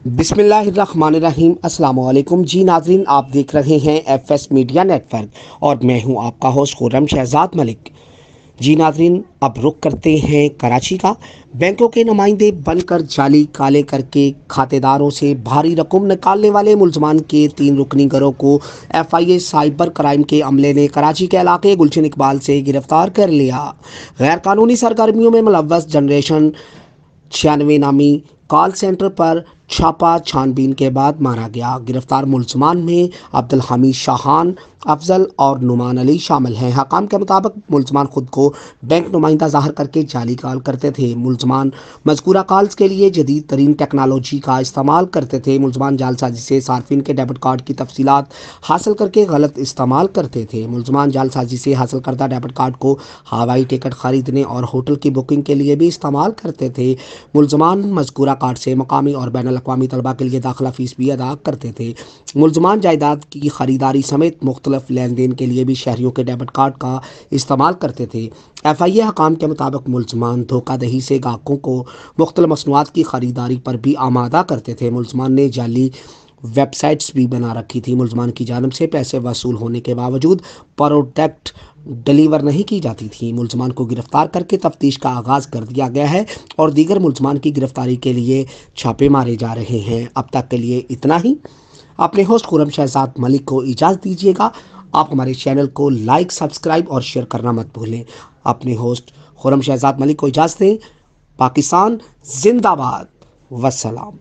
बिस्मिल्लाहिर्रहमानिर्रहीम। अस्सलाम वालेकुम जी नाज़रीन, आप देख रहे हैं FS मीडिया नेटवर्क और मैं हूं आपका होस्ट खुर्रम शहजाद मलिक। जी नाज़रीन, अब रुख करते हैं कराची का। बैंकों के नुमाइंदे बनकर जाली काले करके खातेदारों से भारी रकम निकालने वाले मुलजमान के 3 रुकनी गिरोह को FIA साइबर क्राइम के अमले ने कराची के इलाके गुलशन इकबाल से गिरफ्तार कर लिया। गैर कानूनी सरगर्मियों में मुलव्वस जनरेशन 96 नामी कॉल सेंटर पर छापा छानबीन के बाद मारा गया। गिरफ्तार मुलजमान में अब्दुल हमीद शाहान, अफजल और नुमान अली शामिल हैं। हकाम के मुताबिक मुलजमान खुद को बैंक नुमाइंदा ज़ाहिर करके जाली कॉल करते थे। मुलजमान मज़कूरा कॉल्स के लिए जदीद तरीन टेक्नोलॉजी का इस्तेमाल करते थे। मुलजमान जालसाजी से सार्फिन के डेबिट कार्ड की तफसीलात हासिल करके गलत इस्तेमाल करते थे। मुलजमान जालसाजी से हासिल करदा डेबिट कार्ड को हवाई टिकट खरीदने और होटल की बुकिंग के लिए भी इस्तेमाल करते थे। मुलजमान मज़कूरा कार्ड से मकामी और बैनुल अक़वामी तलबा के लिए दाखिला फ़ीस भी अदा करते थे। मुलजमान जायदाद की ख़रीदारी समेत मुख्तलिफ लेन देन के लिए भी शहरियों के डेबिट कार्ड का इस्तेमाल करते थे। FIA हकाम के मुताबिक मुलजमान धोखादही से ग्राहकों को मुख्तलिफ मसनूआत की ख़रीदारी पर भी आमादा करते थे। मुलजमान ने जाली वेबसाइट्स भी बना रखी थी। मुलजमान की जानब से पैसे वसूल होने के बावजूद प्रोडक्ट डिलीवर नहीं की जाती थी। मुलजमान को गिरफ्तार करके तफ्तीश का आगाज़ कर दिया गया है और दीगर मुलजमान की गिरफ्तारी के लिए छापे मारे जा रहे हैं। अब तक के लिए इतना ही। अपने होस्ट खुर्रम शहजाद मलिक को इजाज़त दीजिएगा। आप हमारे चैनल को लाइक, सब्सक्राइब और शेयर करना मत भूलें। अपने होस्ट खुर्रम शहजाद मलिक को इजाज़त दें। पाकिस्तान जिंदाबाद। वस्सलाम।